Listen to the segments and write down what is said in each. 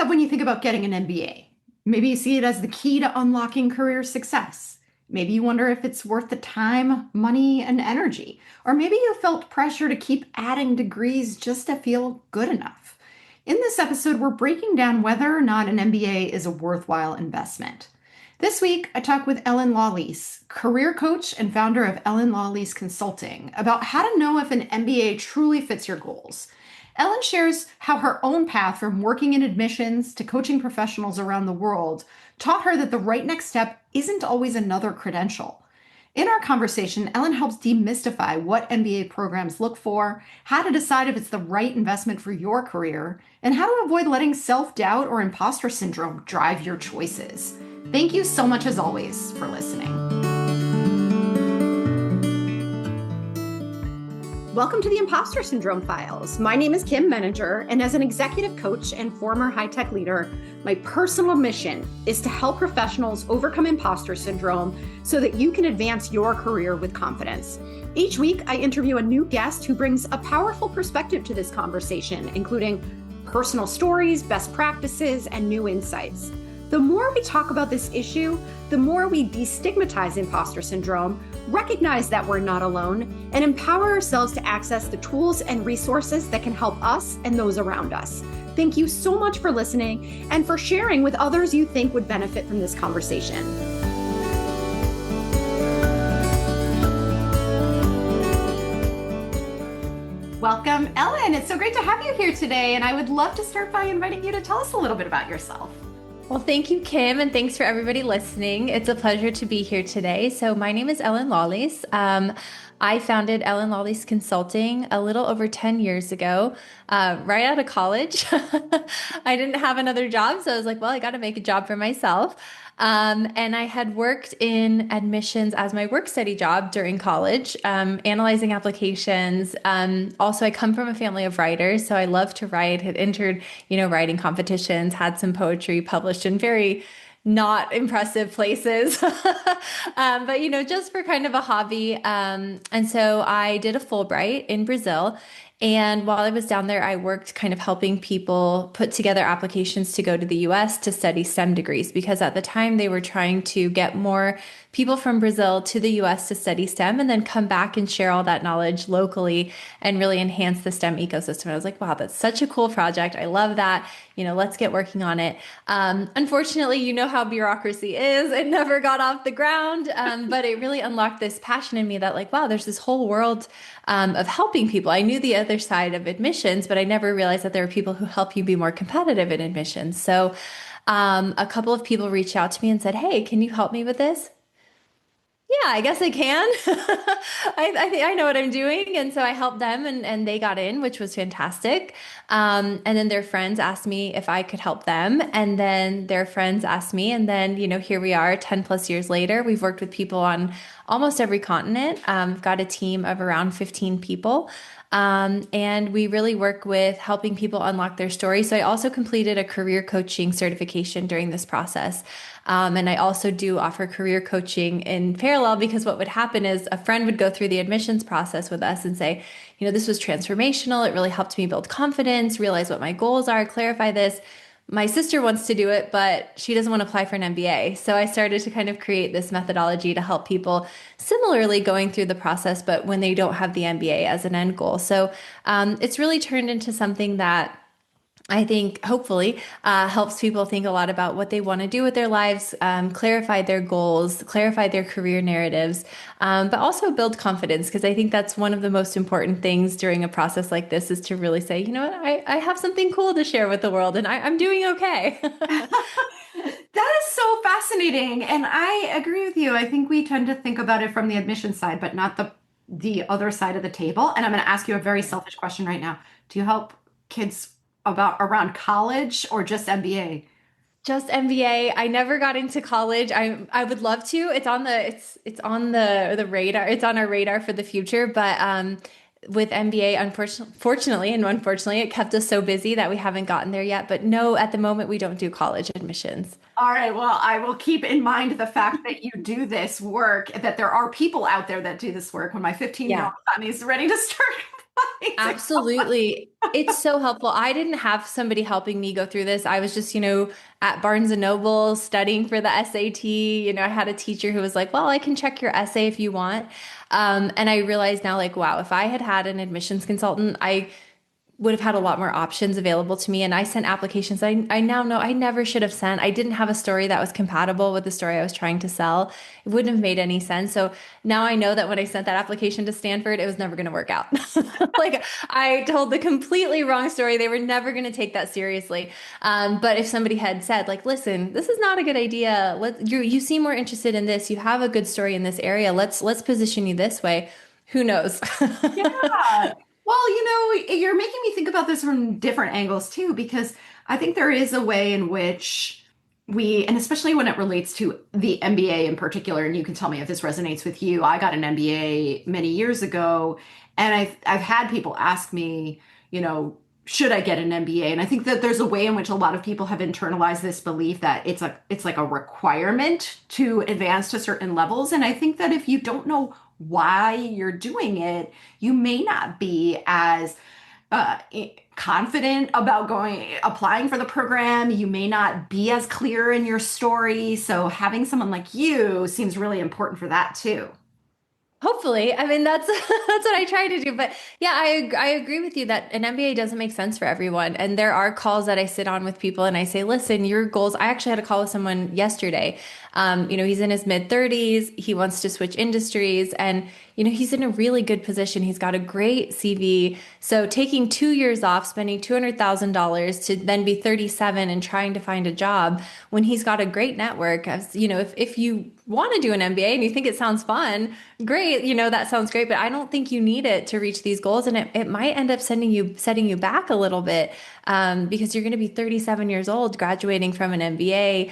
of when you think about getting an MBA? Maybe you see it as the key to unlocking career success. Maybe you wonder if it's worth the time, money, and energy. Or maybe you felt pressure to keep adding degrees just to feel good enough. In this episode, we're breaking down whether or not an MBA is a worthwhile investment. This week, I talk with Ellin Lolis, career coach and founder of Ellin Lolis Consulting, about how to know if an MBA truly fits your goals. Ellin shares how her own path from working in admissions to coaching professionals around the world taught her that the right next step isn't always another credential. In our conversation, Ellin helps demystify what MBA programs look for, how to decide if it's the right investment for your career, and how to avoid letting self-doubt or imposter syndrome drive your choices. Thank you so much, as always, for listening. Welcome to the Impostor Syndrome Files. My name is Kim Meninger, and as an executive coach and former high-tech leader, my personal mission is to help professionals overcome imposter syndrome so that you can advance your career with confidence. Each week, I interview a new guest who brings a powerful perspective to this conversation, including personal stories, best practices, and new insights. The more we talk about this issue, the more we destigmatize imposter syndrome, recognize that we're not alone, and empower ourselves to access the tools and resources that can help us and those around us. Thank you so much for listening and for sharing with others you think would benefit from this conversation. Welcome, Ellin. It's so great to have you here today, and I would love to start by inviting you to tell us a little bit about yourself. Well, thank you, Kim, and thanks for everybody listening. It's a pleasure to be here today. So my name is Ellin Lolis. I founded Ellin Lolis Consulting a little over 10 years ago, right out of college. I didn't have another job, so I was like, well, I got to make a job for myself. And I had worked in admissions as my work study job during college, analyzing applications. Also, I come from a family of writers, so I love to write, had entered, writing competitions, had some poetry published in very not impressive places, but, just for kind of a hobby. And so I did a Fulbright in Brazil. And while I was down there, I worked kind of helping people put together applications to go to the US to study STEM degrees, because at the time they were trying to get more people from Brazil to the US to study STEM and then come back and share all that knowledge locally and really enhance the STEM ecosystem. I was like, wow, that's such a cool project. I love that. Let's get working on it. Unfortunately, you know how bureaucracy is. It never got off the ground, but it really unlocked this passion in me that like, wow, there's this whole world of helping people. I knew the other side of admissions, but I never realized that there are people who help you be more competitive in admissions. So a couple of people reached out to me and said, hey, can you help me with this? Yeah, I guess I can. I think I know what I'm doing. And so I helped them and they got in, which was fantastic. And then their friends asked me if I could help them. And then their friends asked me. And then, here we are 10 plus years later. We've worked with people on almost every continent. We've got a team of around 15 people. And we really work with helping people unlock their story. So I also completed a career coaching certification during this process. And I also do offer career coaching in parallel, because what would happen is a friend would go through the admissions process with us and say, this was transformational. It really helped me build confidence, realize what my goals are, clarify this. My sister wants to do it, but she doesn't want to apply for an MBA. So I started to kind of create this methodology to help people similarly going through the process, but when they don't have the MBA as an end goal. So it's really turned into something that I think hopefully helps people think a lot about what they want to do with their lives, clarify their goals, clarify their career narratives, but also build confidence. Because I think that's one of the most important things during a process like this, is to really say, you know what, I have something cool to share with the world and I'm doing okay. That is so fascinating. And I agree with you. I think we tend to think about it from the admission side, but not the other side of the table. And I'm going to ask you a very selfish question right now. Do you help kids around college or just MBA? Just MBA. I never got into college. I would love to. It's on the radar. It's on our radar for the future. But with MBA, unfortunately, it kept us so busy that we haven't gotten there yet. But no, at the moment, we don't do college admissions. All right. Well, I will keep in mind the fact that you do this work, that there are people out there that do this work. When my 15-year-old son is ready to start It's like, Absolutely. It's so helpful. I didn't have somebody helping me go through this. I was just, at Barnes and Noble studying for the SAT. I had a teacher who was like, well, I can check your essay if you want. And I realized now, like, wow, if I had had an admissions consultant, I would have had a lot more options available to me. And I sent applications I now know I never should have sent. I didn't have a story that was compatible with the story I was trying to sell. It wouldn't have made any sense. So now I know that when I sent that application to Stanford, it was never going to work out. Like I told the completely wrong story. They were never going to take that seriously. But if somebody had said, like, listen, this is not a good idea. You seem more interested in this. You have a good story in this area. Let's position you this way. Who knows? yeah. Well, you're making me think about this from different angles too, because I think there is a way in which and especially when it relates to the MBA in particular, and you can tell me if this resonates with you. I got an MBA many years ago, and I've had people ask me, should I get an MBA? And I think that there's a way in which a lot of people have internalized this belief that it's like a requirement to advance to certain levels. And I think that if you don't know why you're doing it, you may not be as confident about applying for the program. You may not be as clear in your story. So having someone like you seems really important for that too. Hopefully. I mean, that's that's what I try to do. But yeah, I agree with you that an MBA doesn't make sense for everyone. And there are calls that I sit on with people and I say, listen, your goals. I actually had a call with someone yesterday. He's in his mid 30s. He wants to switch industries and he's in a really good position. He's got a great CV. So taking 2 years off, spending $200,000 to then be 37 and trying to find a job when he's got a great network, as if you want to do an MBA and you think it sounds fun, great, that sounds great, but I don't think you need it to reach these goals. And it might end up setting you back a little bit because you're going to be 37 years old, graduating from an MBA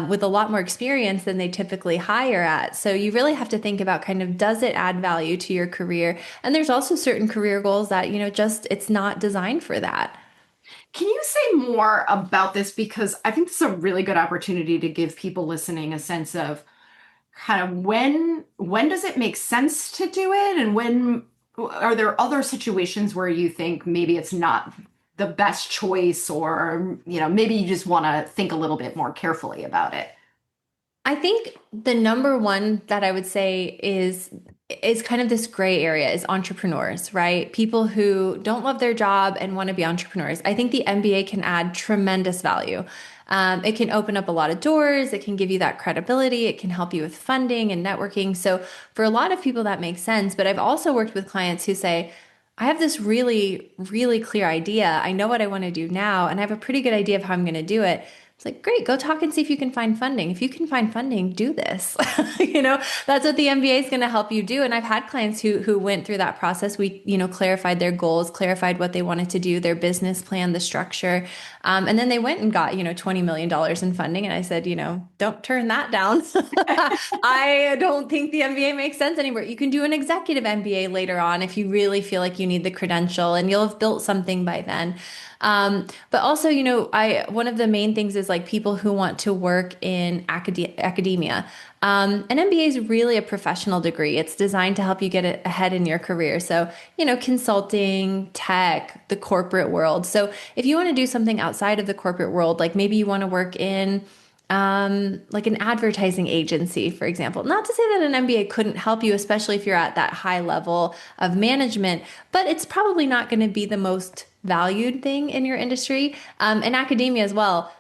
with a lot more experience than they typically hire at. So you really have to think about kind of, does it add value to your career? And there's also certain career goals that, just it's not designed for that. Can you say more about this? Because I think this is a really good opportunity to give people listening a sense of kind of when does it make sense to do it, and when are there other situations where you think maybe it's not the best choice, or maybe you just want to think a little bit more carefully about it. I think the number one that I would say is kind of this gray area is entrepreneurs, right? People who don't love their job and want to be entrepreneurs. I think the MBA can add tremendous value. It can open up a lot of doors. It can give you that credibility. It can help you with funding and networking. So for a lot of people, that makes sense. But I've also worked with clients who say, I have this really, really clear idea. I know what I want to do now, and I have a pretty good idea of how I'm going to do it. It's like, great, go talk and see if you can find funding. If you can find funding, do this. That's what the MBA is going to help you do. And I've had clients who went through that process. We, clarified their goals, clarified what they wanted to do, their business plan, the structure. And then they went and got, $20 million in funding. And I said, don't turn that down. I don't think the MBA makes sense anymore. You can do an executive MBA later on if you really feel like you need the credential and you'll have built something by then. But also, one of the main things is like people who want to work in academia. An MBA is really a professional degree. It's designed to help you get ahead in your career. So, consulting, tech, the corporate world. So if you want to do something outside of the corporate world, like maybe you want to work in like an advertising agency, for example. Not to say that an MBA couldn't help you, especially if you're at that high level of management, but it's probably not going to be the most valued thing in your industry. In academia as well,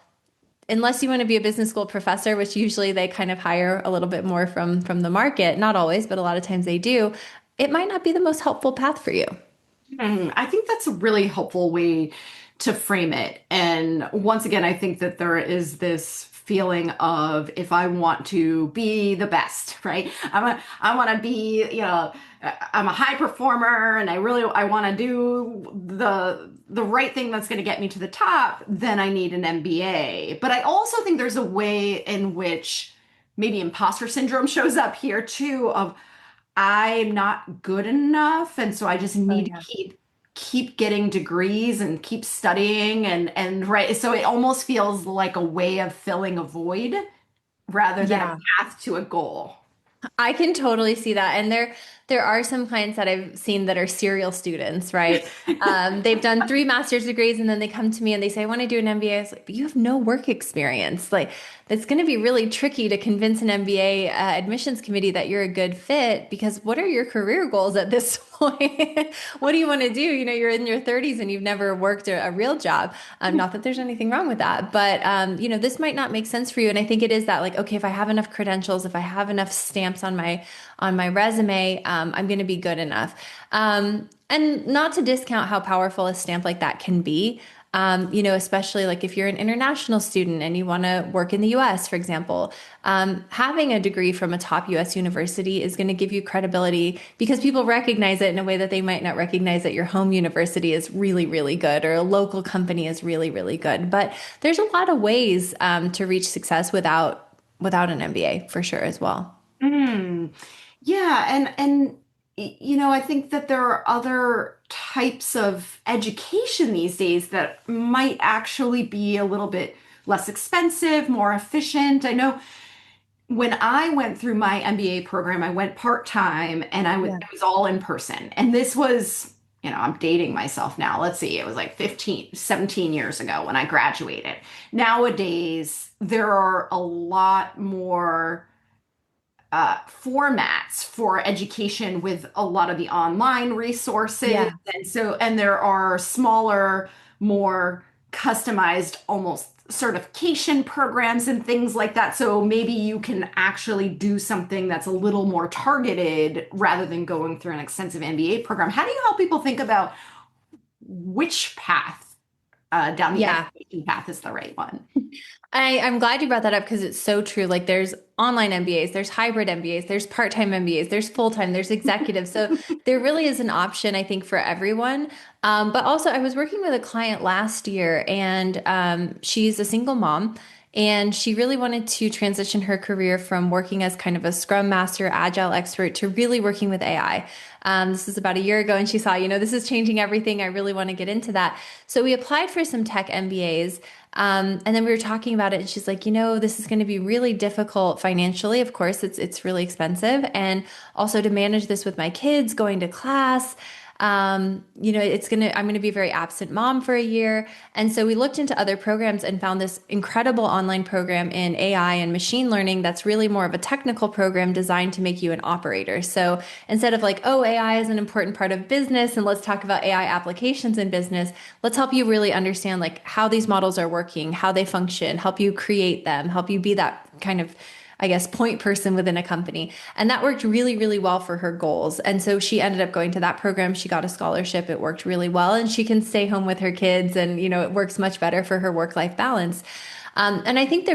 unless you want to be a business school professor, which usually they kind of hire a little bit more from the market, not always, but a lot of times they do, it might not be the most helpful path for you. I think that's a really helpful way to frame it. And once again, I think that there is this feeling of, if I want to be the best, right? I want to be, I'm a high performer and I want to do the right thing that's going to get me to the top, then I need an MBA. But I also think there's a way in which maybe imposter syndrome shows up here too, of I'm not good enough, and so I just Oh, need to yeah. keep getting degrees and keep studying, and right, so it almost feels like a way of filling a void rather than a Yeah. path to a goal. I can totally see that. And There are some clients that I've seen that are serial students, right? They've done three master's degrees and then they come to me and they say, I want to do an MBA. I was like, but you have no work experience. Like, it's going to be really tricky to convince an MBA admissions committee that you're a good fit because what are your career goals at this point? What do you want to do? You're in your 30s and you've never worked a real job. Not that there's anything wrong with that, but this might not make sense for you. And I think it is that like, okay, if I have enough credentials, if I have enough stamps on my resume, I'm going to be good enough. And not to discount how powerful a stamp like that can be. Especially like if you're an international student and you want to work in the US, for example, having a degree from a top US university is going to give you credibility because people recognize it in a way that they might not recognize that your home university is really, really good or a local company is really, really good. But there's a lot of ways to reach success without an MBA for sure as well. Mm. Yeah, I think that there are other types of education these days that might actually be a little bit less expensive, more efficient. I know when I went through my MBA program, I went part-time and Yeah. it was all in person. And this was, I'm dating myself now. Let's see, it was like 15, 17 years ago when I graduated. Nowadays, there are a lot more formats for education with a lot of the online resources. Yeah. And there are smaller, more customized, almost certification programs and things like that. So maybe you can actually do something that's a little more targeted rather than going through an extensive MBA program. How do you help people think about which path down the Yeah. education path is the right one? I'm glad you brought that up because it's so true. Like there's online MBAs, there's hybrid MBAs, there's part-time MBAs, there's full-time, there's executive. So there really is an option, I think, for everyone. But also I was working with a client last year and she's a single mom and she really wanted to transition her career from working as kind of a Scrum Master, Agile expert to really working with AI. This was about a year ago, and she saw, this is changing everything. I really want to get into that. So we applied for some tech MBAs. And then we were talking about it, and she's like, this is going to be really difficult financially. Of course, it's really expensive, and also to manage this with my kids going to class. I'm gonna be a very absent mom for a year. And so we looked into other programs and found this incredible online program in AI and machine learning that's really more of a technical program designed to make you an operator. So instead of like, oh, AI is an important part of business and let's talk about AI applications in business, let's help you really understand like how these models are working, how they function, help you create them, help you be that kind of point person within a company. And that worked really, really well for her goals. And so she ended up going to that program. She got a scholarship. It worked really well. And she can stay home with her kids. And, it works much better for her work-life balance. And I think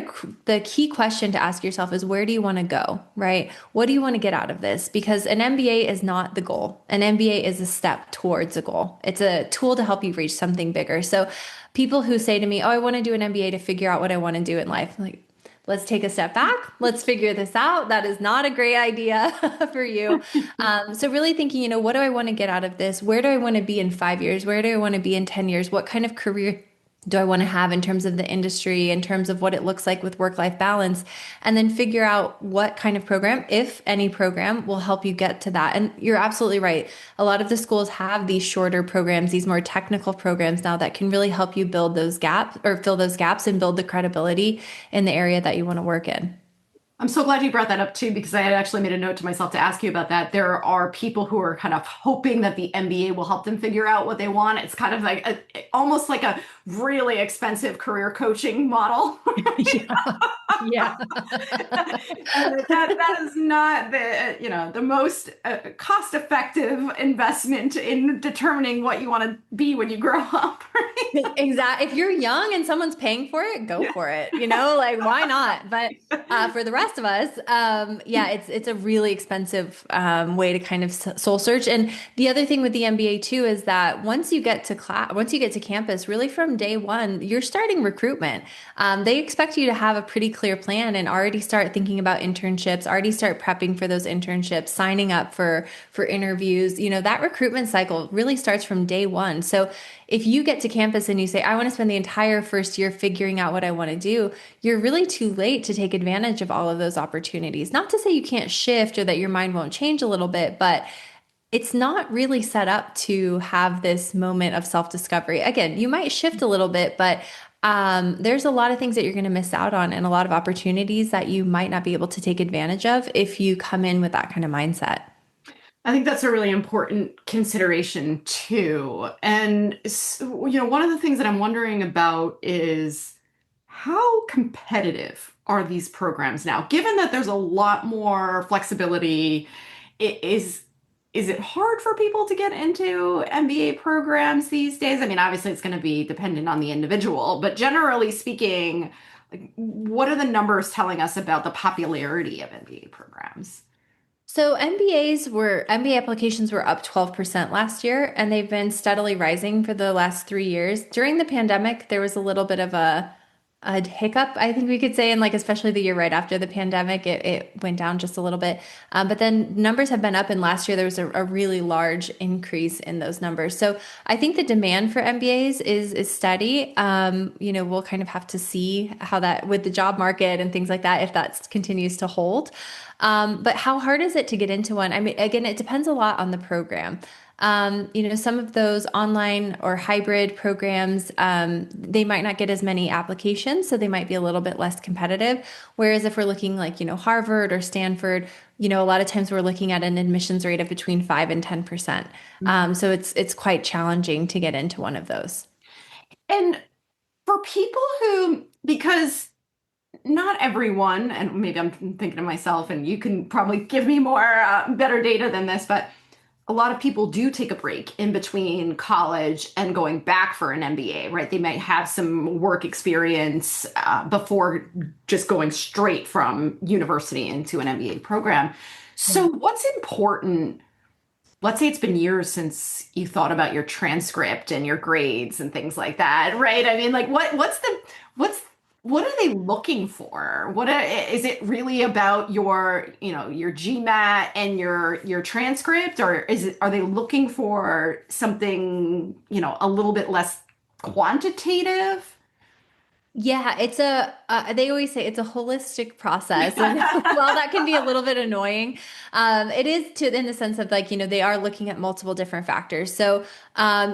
the key question to ask yourself is where do you want to go, right? What do you want to get out of this? Because an MBA is not the goal. An MBA is a step towards a goal. It's a tool to help you reach something bigger. So people who say to me, oh, I want to do an MBA to figure out what I want to do in life. I'm like, let's take a step back. Let's figure this out. That is not a great idea for you. So really thinking, what do I want to get out of this? Where do I want to be in 5 years? Where do I want to be in 10 years? What kind of career do I want to have in terms of the industry, in terms of what it looks like with work-life balance, and then figure out what kind of program, if any program, will help you get to that. And you're absolutely right. A lot of the schools have these shorter programs, these more technical programs now that can really help you build those gaps or fill those gaps and build the credibility in the area that you want to work in. I'm so glad you brought that up too, because I had actually made a note to myself to ask you about that. There are people who are kind of hoping that the MBA will help them figure out what they want. It's kind of like almost like a really expensive career coaching model. Yeah. Yeah. And that is not the most cost-effective investment in determining what you want to be when you grow up, right? Exactly. If you're young and someone's paying for it, go for it. Like why not? But for the rest of us, yeah, it's a really expensive way to kind of soul search. And the other thing with the MBA too is that once you get to campus, really from from day one, you're starting recruitment. They expect you to have a pretty clear plan and already start thinking about internships, already start prepping for those internships, signing up for interviews. That recruitment cycle really starts from day one. So if you get to campus and you say, I want to spend the entire first year figuring out what I want to do, you're really too late to take advantage of all of those opportunities. Not to say you can't shift or that your mind won't change a little bit, but it's not really set up to have this moment of self-discovery. Again, you might shift a little bit, but there's a lot of things that you're going to miss out on and a lot of opportunities that you might not be able to take advantage of if you come in with that kind of mindset. I think that's a really important consideration too. And one of the things that I'm wondering about is how competitive are these programs now? Given that there's a lot more flexibility, is it hard for people to get into MBA programs these days? I mean, obviously it's going to be dependent on the individual, but generally speaking, like, what are the numbers telling us about the popularity of MBA programs? So MBA applications were up 12% last year, and they've been steadily rising for the last 3 years. During the pandemic, there was a little bit of a hiccup, I think we could say, and like especially the year right after the pandemic, it went down just a little bit. But then numbers have been up, and last year there was a really large increase in those numbers. So I think the demand for MBAs is steady. We'll kind of have to see how that with the job market and things like that, if that continues to hold. But how hard is it to get into one? I mean, again, it depends a lot on the program. Some of those online or hybrid programs, they might not get as many applications, so they might be a little bit less competitive. Whereas if we're looking like, Harvard or Stanford, a lot of times we're looking at an admissions rate of between 5 and 10%. So it's quite challenging to get into one of those. And for people who, because not everyone, and maybe I'm thinking of myself, and you can probably give me more better data than this, but a lot of people do take a break in between college and going back for an MBA, right? They might have some work experience before just going straight from university into an MBA program. So what's important? Let's say it's been years since you thought about your transcript and your grades and things like that, right? I mean, like what are they looking for? Is it really about your GMAT and your transcript, or are they looking for something, a little bit less quantitative? Yeah, they always say it's a holistic process. And while that can be a little bit annoying, it is in the sense of like, they are looking at multiple different factors. So,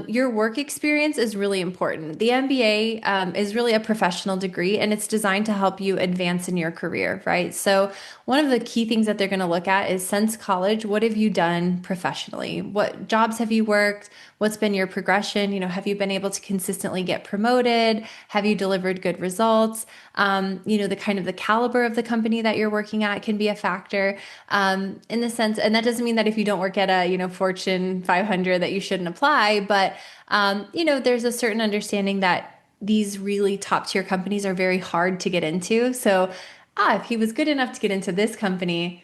your work experience is really important. The MBA, is really a professional degree, and it's designed to help you advance in your career, right? So one of the key things that they're going to look at is since college, what have you done professionally? What jobs have you worked? What's been your progression? Have you been able to consistently get promoted? Have you delivered good results? The kind of the caliber of the company that you're working at can be a factor, in the sense, and that doesn't mean that if you don't work at a, Fortune 500 that you shouldn't apply, but, there's a certain understanding that these really top tier companies are very hard to get into. So, if he was good enough to get into this company,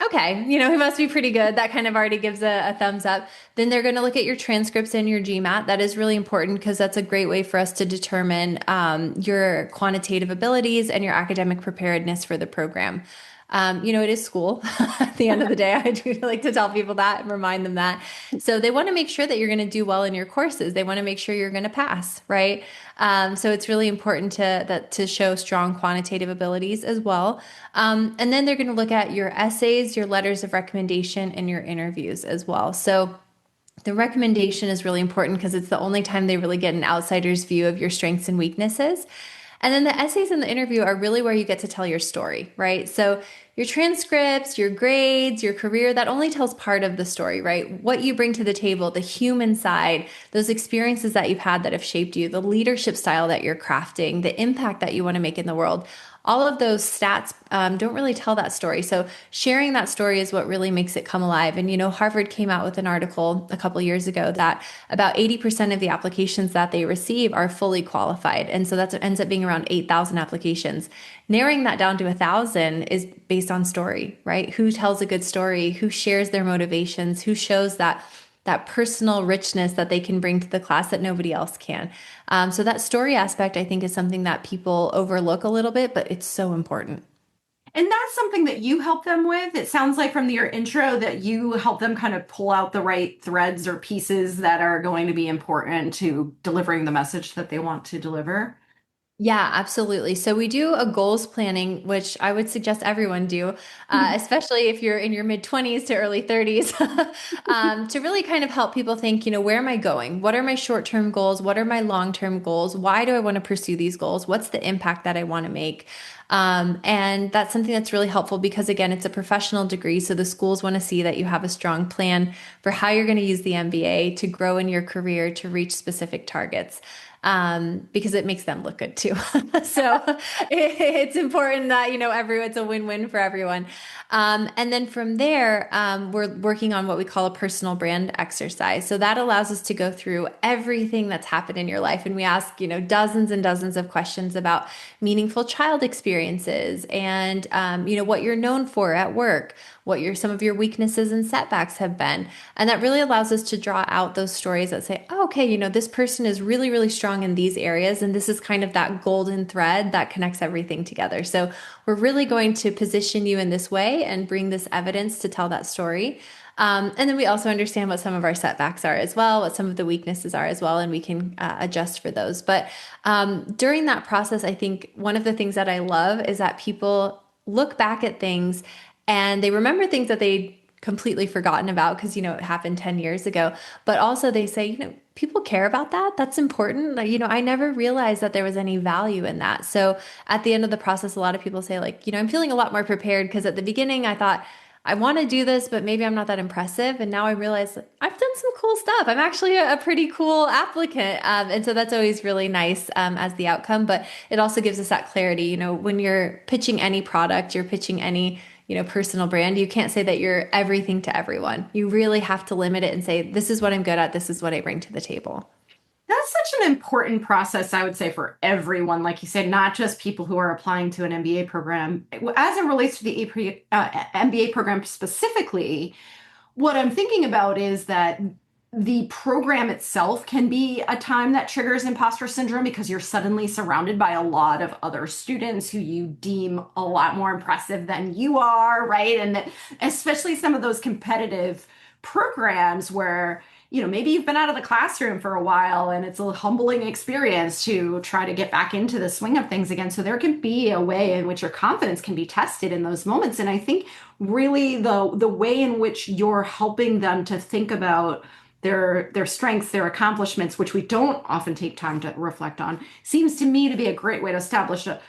okay, he must be pretty good. That kind of already gives a thumbs up. Then they're going to look at your transcripts and your GMAT. That is really important because that's a great way for us to determine your quantitative abilities and your academic preparedness for the program. It is school at the end of the day. I do like to tell people that and remind them that. So they want to make sure that you're going to do well in your courses. They want to make sure you're going to pass, right? So it's really important to show strong quantitative abilities as well. And then they're going to look at your essays, your letters of recommendation, and your interviews as well. So the recommendation is really important because it's the only time they really get an outsider's view of your strengths and weaknesses. And then the essays and the interview are really where you get to tell your story, right? So your transcripts, your grades, your career, that only tells part of the story, right? What you bring to the table, the human side, those experiences that you've had that have shaped you, the leadership style that you're crafting, the impact that you want to make in the world. All of those stats don't really tell that story. So sharing that story is what really makes it come alive. And, Harvard came out with an article a couple years ago that about 80% of the applications that they receive are fully qualified. And so that ends up being around 8,000 applications. Narrowing that down to 1,000 is based on story, right? Who tells a good story? Who shares their motivations? Who shows that that personal richness that they can bring to the class that nobody else can. So that story aspect, I think, is something that people overlook a little bit, but it's so important. And that's something that you help them with. It sounds like from your intro that you help them kind of pull out the right threads or pieces that are going to be important to delivering the message that they want to deliver. Yeah, absolutely. So we do a goals planning, which I would suggest everyone do, especially if you're in your mid 20s to early 30s, to really kind of help people think, where am I going? What are my short-term goals? What are my long-term goals? Why do I want to pursue these goals? What's the impact that I want to make? And that's something that's really helpful because, again, it's a professional degree. So the schools want to see that you have a strong plan for how you're going to use the MBA to grow in your career to reach specific targets, because it makes them look good too. So it's important that, it's a win-win for everyone. And then from there, we're working on what we call a personal brand exercise. So that allows us to go through everything that's happened in your life. And we ask, dozens and dozens of questions about meaningful child experiences and, what you're known for at work, what some of your weaknesses and setbacks have been. And that really allows us to draw out those stories that say, oh, okay, this person is really, really strong in these areas. And this is kind of that golden thread that connects everything together. So we're really going to position you in this way and bring this evidence to tell that story. And then we also understand what some of our setbacks are as well, what some of the weaknesses are as well, and we can adjust for those. But during that process, I think one of the things that I love is that people look back at things and they remember things that they completely forgotten about because, it happened 10 years ago. But also they say, people care about that. That's important. Like, I never realized that there was any value in that. So at the end of the process, a lot of people say like, I'm feeling a lot more prepared because at the beginning I thought, I want to do this, but maybe I'm not that impressive. And now I realize that I've done some cool stuff. I'm actually a pretty cool applicant. And so that's always really nice as the outcome. But it also gives us that clarity. When you're pitching any product, you're pitching any, personal brand, you can't say that you're everything to everyone. You really have to limit it and say, this is what I'm good at. This is what I bring to the table. That's such an important process, I would say, for everyone. Like you said, not just people who are applying to an MBA program. As it relates to the MBA program specifically, what I'm thinking about is that the program itself can be a time that triggers imposter syndrome because you're suddenly surrounded by a lot of other students who you deem a lot more impressive than you are, right? And that, especially some of those competitive programs where maybe you've been out of the classroom for a while and it's a humbling experience to try to get back into the swing of things again. So there can be a way in which your confidence can be tested in those moments. And I think really the way in which you're helping them to think about their strengths, their accomplishments, which we don't often take time to reflect on, seems to me to be a great way to establish a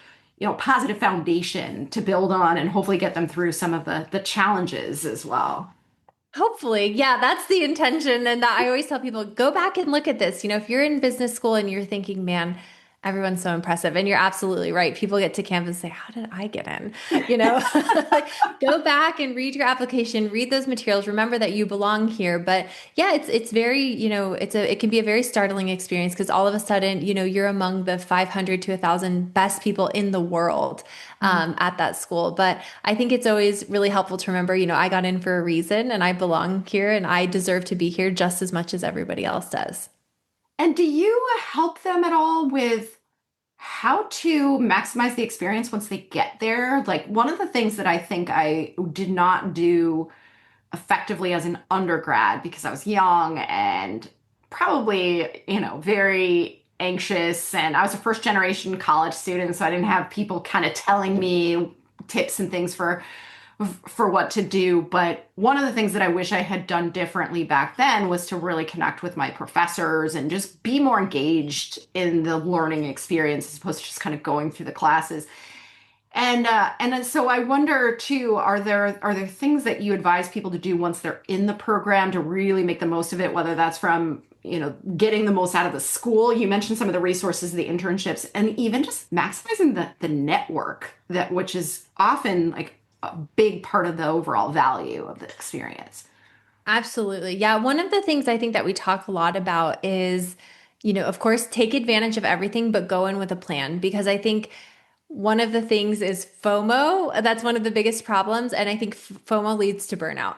positive foundation to build on and hopefully get them through some of the challenges as well. Hopefully, yeah, that's the intention. And that I always tell people, go back and look at this. If you're in business school and you're thinking, man, everyone's so impressive. And you're absolutely right. People get to campus and say, how did I get in? Like, go back and read your application, read those materials, remember that you belong here. But yeah, it's very, it can be a very startling experience because all of a sudden, you're among the 500 to 1,000 best people in the world at that school. But I think it's always really helpful to remember, I got in for a reason and I belong here and I deserve to be here just as much as everybody else does. And do you help them at all with how to maximize the experience once they get there? Like one of the things that I think I did not do effectively as an undergrad because I was young and probably, very anxious and I was a first generation college student, so I didn't have people kind of telling me tips and things for what to do. But one of the things that I wish I had done differently back then was to really connect with my professors and just be more engaged in the learning experience as opposed to just kind of going through the classes. And so I wonder too, are there things that you advise people to do once they're in the program to really make the most of it, whether that's from, getting the most out of the school. You mentioned some of the resources, the internships, and even just maximizing the network which is often like a big part of the overall value of the experience. Absolutely. Yeah. One of the things I think that we talk a lot about is, of course, take advantage of everything, but go in with a plan because I think One of the things is FOMO. That's one of the biggest problems. And I think FOMO leads to burnout.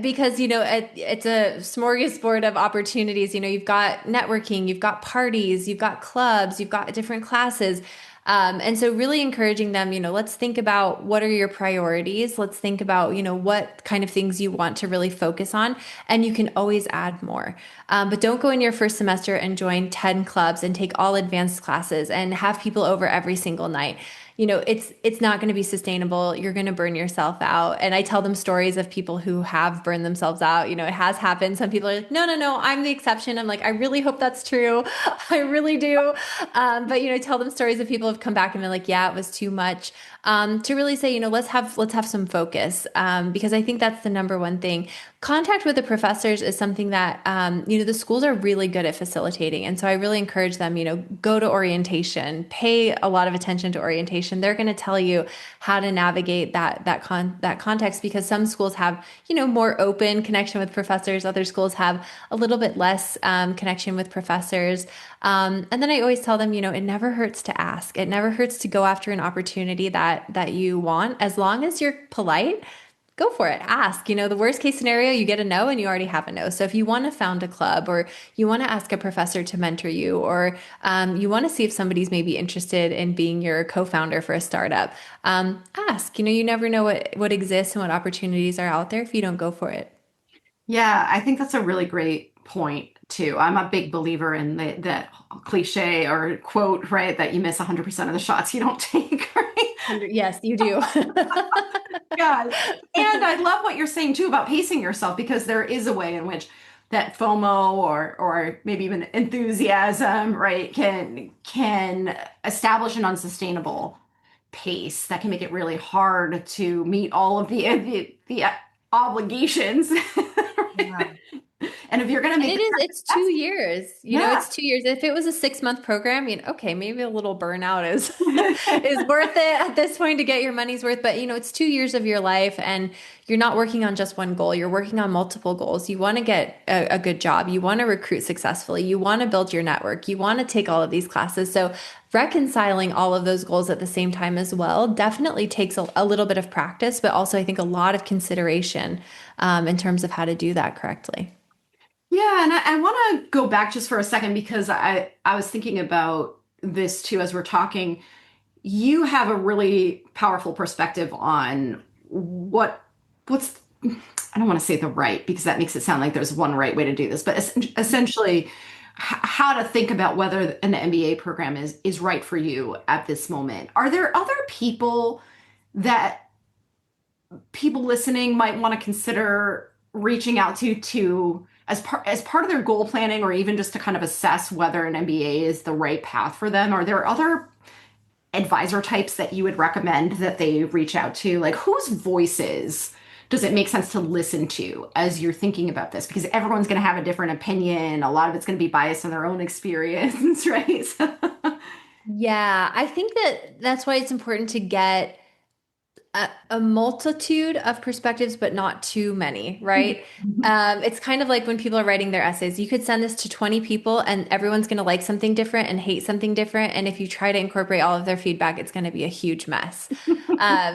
Because, it's a smorgasbord of opportunities. You've got networking, you've got parties, you've got clubs, you've got different classes. And so really encouraging them, let's think about what are your priorities. Let's think about, what kind of things you want to really focus on. And you can always add more. But don't go in your first semester and join 10 clubs and take all advanced classes and have people over every single night. It's not going to be sustainable. You're going to burn yourself out. And I tell them stories of people who have burned themselves out. It has happened. Some people are like, no, no, no, I'm the exception. I'm like, I really hope that's true. I really do. But tell them stories of people who have come back and been like, yeah, it was too much. To really say, let's have some focus, because I think that's the number one thing. Contact with the professors is something that the schools are really good at facilitating, and so I really encourage them. Go to orientation, pay a lot of attention to orientation. They're going to tell you how to navigate that context, because some schools have more open connection with professors, other schools have a little bit less connection with professors. And then I always tell them, it never hurts to ask. It never hurts to go after an opportunity that you want. As long as you're polite, go for it. Ask. The worst case scenario, you get a no and you already have a no. So if you want to found a club, or you want to ask a professor to mentor you, or you want to see if somebody's maybe interested in being your co-founder for a startup, ask. You never know what exists and what opportunities are out there if you don't go for it. Yeah, I think that's a really great point too. I'm a big believer in that cliche or quote, right, that you miss 100% of the shots you don't take, right? Yes, you do. Yeah. And I love what you're saying too about pacing yourself, because there is a way in which that FOMO or maybe even enthusiasm, right, can establish an unsustainable pace that can make it really hard to meet all of the obligations. Yeah. And if you're going to And make it's two that's years. yeah. It's 2 years. If it was a 6 month program, okay, maybe a little burnout is is worth it at this point to get your money's worth. But it's 2 years of your life, and you're not working on just one goal. You're working on multiple goals. You want to get a good job. You want to recruit successfully. You want to build your network. You want to take all of these classes. So reconciling all of those goals at the same time as well definitely takes a little bit of practice, but also I think a lot of consideration in terms of how to do that correctly. Yeah, and I want to go back just for a second, because I was thinking about this too as we're talking. You have a really powerful perspective on what's I don't want to say the right, because that makes it sound like there's one right way to do this, but essentially how to think about whether an MBA program is right for you at this moment. Are there other that people listening might want to consider reaching out to as part of their goal planning, or even just to kind of assess whether an MBA is the right path for them? Are there other advisor types that you would recommend that they reach out to? Like, whose voices does it make sense to listen to as you're thinking about this? Because everyone's going to have a different opinion. A lot of it's going to be biased on their own experience, right? Yeah, I think that's why it's important to get a multitude of perspectives, but not too many, right? It's kind of like when people are writing their essays. You could send this to 20 people and everyone's going to like something different and hate something different. And if you try to incorporate all of their feedback, it's going to be a huge mess.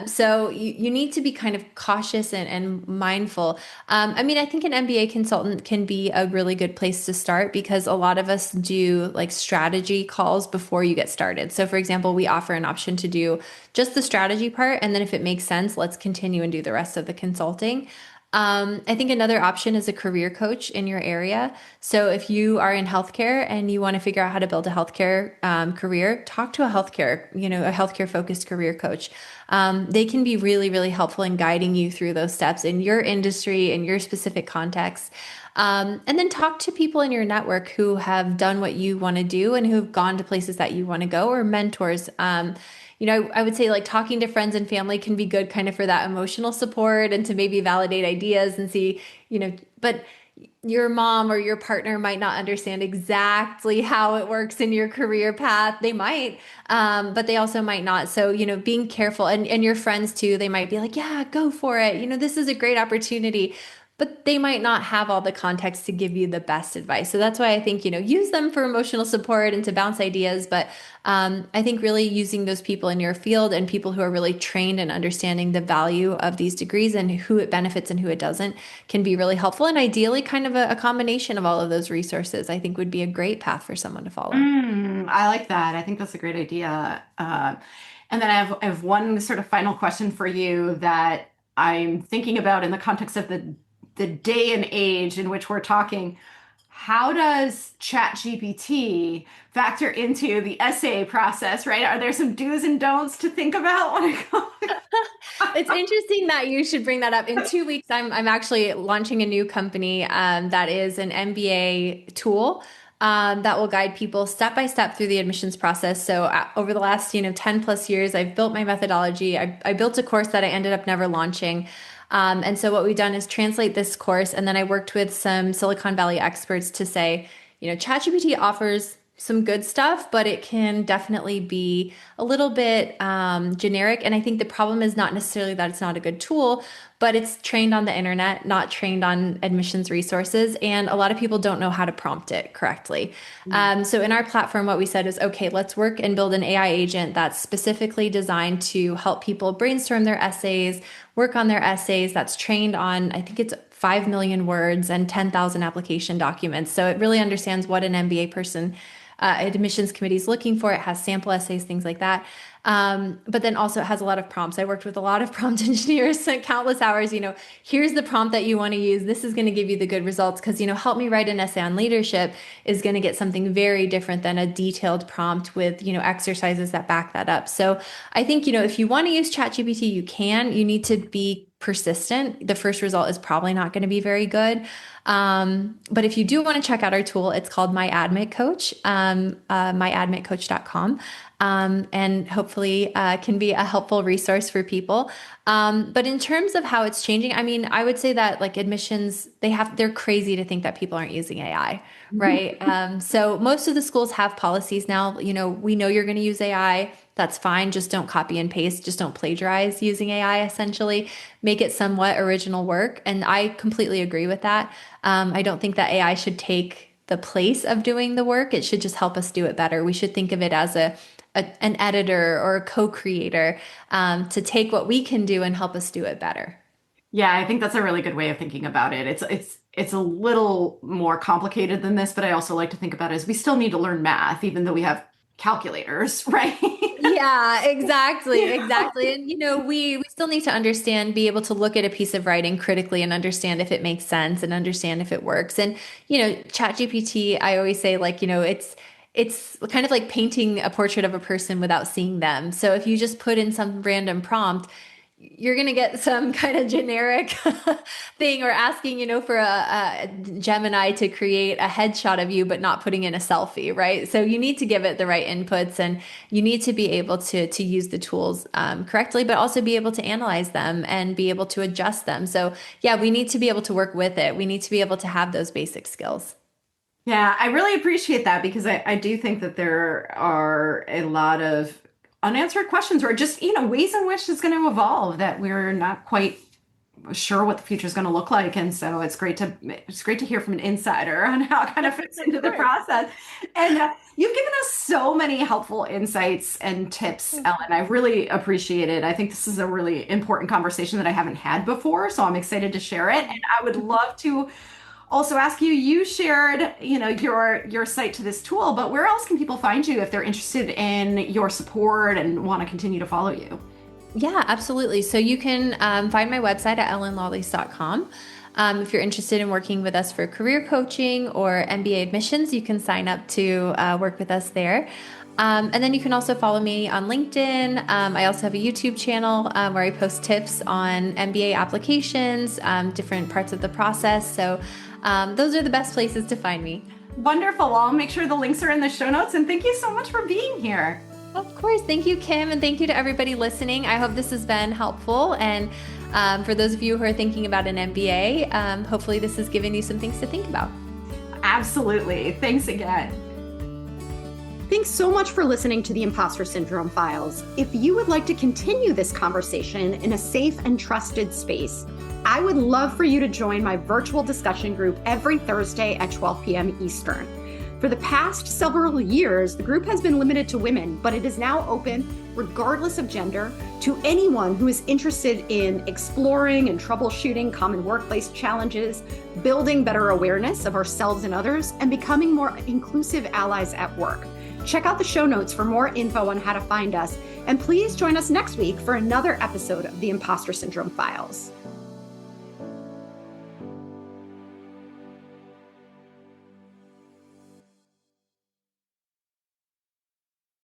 So you need to be kind of cautious and mindful. I mean, I think an MBA consultant can be a really good place to start, because a lot of us do like strategy calls before you get started. So for example, we offer an option to do just the strategy part. And then if it makes sense, let's continue and do the rest of the consulting. I think another option is a career coach in your area. So if you are in healthcare and you want to figure out how to build a healthcare career, talk to a healthcare focused career coach. They can be really, really helpful in guiding you through those steps in your industry, in your specific context. And then talk to people in your network who have done what you want to do and who have gone to places that you want to go, or mentors. I would say like talking to friends and family can be good kind of for that emotional support and to maybe validate ideas and see, but your mom or your partner might not understand exactly how it works in your career path. They might, but they also might not. So, being careful, and your friends too, they might be like, yeah, go for it. This is a great opportunity. but they might not have all the context to give you the best advice. So that's why I think, use them for emotional support and to bounce ideas. But I think really using those people in your field and people who are really trained in understanding the value of these degrees and who it benefits and who it doesn't can be really helpful. And ideally, kind of a combination of all of those resources, I think would be a great path for someone to follow. I like that. I think that's a great idea. And then I have one sort of final question for you that I'm thinking about in the context of the day and age in which we're talking. How does ChatGPT factor into the essay process, right? Are there some do's and don'ts to think about when I go? It's interesting that you should bring that up. In 2 weeks, I'm actually launching a new company that is an MBA tool that will guide people step by step through the admissions process. So over the last 10 plus years, I've built my methodology. I built a course that I ended up never launching. And so what we've done is translate this course, and then I worked with some Silicon Valley experts to say, ChatGPT offers some good stuff, but it can definitely be a little bit generic. And I think the problem is not necessarily that it's not a good tool, but it's trained on the internet, not trained on admissions resources. And a lot of people don't know how to prompt it correctly. So in our platform, what we said is, okay, let's work and build an AI agent that's specifically designed to help people brainstorm their essays, work on their essays, that's trained on, I think it's 5 million words and 10,000 application documents. So it really understands what an MBA person admissions committee is looking for. It has sample essays, things like that. But then also it has a lot of prompts. I worked with a lot of prompt engineers, countless hours, here's the prompt that you want to use. This is going to give you the good results because, help me write an essay on leadership is going to get something very different than a detailed prompt with, exercises that back that up. So I think, if you want to use ChatGPT, you can. You need to be persistent. The first result is probably not going to be very good. But if you do want to check out our tool, it's called My Admit Coach, myadmitcoach.com. And hopefully can be a helpful resource for people. But in terms of how it's changing, I mean, I would say that like admissions, they're crazy to think that people aren't using AI, right? So most of the schools have policies now, we know you're going to use AI. That's fine. Just don't copy and paste. Just don't plagiarize using AI, essentially. Make it somewhat original work. And I completely agree with that. I don't think that AI should take the place of doing the work. It should just help us do it better. We should think of it as an editor or a co-creator to take what we can do and help us do it better. Yeah, I think that's a really good way of thinking about it. It's a little more complicated than this, but I also like to think about it as we still need to learn math, even though we have calculators, right? Yeah, exactly. And, we still need to be able to look at a piece of writing critically and understand if it makes sense and understand if it works. And, ChatGPT, I always say it's kind of like painting a portrait of a person without seeing them. So if you just put in some random prompt, you're going to get some kind of generic thing, or asking, for a Gemini to create a headshot of you, but not putting in a selfie, right? So you need to give it the right inputs, and you need to be able to use the tools correctly, but also be able to analyze them and be able to adjust them. So yeah, we need to be able to work with it. We need to be able to have those basic skills. Yeah, I really appreciate that because I do think that there are a lot of unanswered questions or just, ways in which it's going to evolve that we're not quite sure what the future is going to look like. And so it's great to hear from an insider on how it kind of fits into the process. And you've given us so many helpful insights and tips, Ellen. I really appreciate it. I think this is a really important conversation that I haven't had before, so I'm excited to share it. And I would love to also ask you shared, your site to this tool, but where else can people find you if they're interested in your support and want to continue to follow you? Yeah, absolutely. So you can find my website at ellinlolis.com. If you're interested in working with us for career coaching or MBA admissions, you can sign up to work with us there. And then you can also follow me on LinkedIn. I also have a YouTube channel where I post tips on MBA applications, different parts of the process. So those are the best places to find me. Wonderful. Well, I'll make sure the links are in the show notes. And thank you so much for being here. Of course. Thank you, Kim. And thank you to everybody listening. I hope this has been helpful. And for those of you who are thinking about an MBA, hopefully this has given you some things to think about. Absolutely. Thanks again. Thanks so much for listening to the Impostor Syndrome Files. If you would like to continue this conversation in a safe and trusted space, I would love for you to join my virtual discussion group every Thursday at 12 p.m. Eastern. For the past several years, the group has been limited to women, but it is now open, regardless of gender, to anyone who is interested in exploring and troubleshooting common workplace challenges, building better awareness of ourselves and others, and becoming more inclusive allies at work. Check out the show notes for more info on how to find us, and please join us next week for another episode of the Impostor Syndrome Files.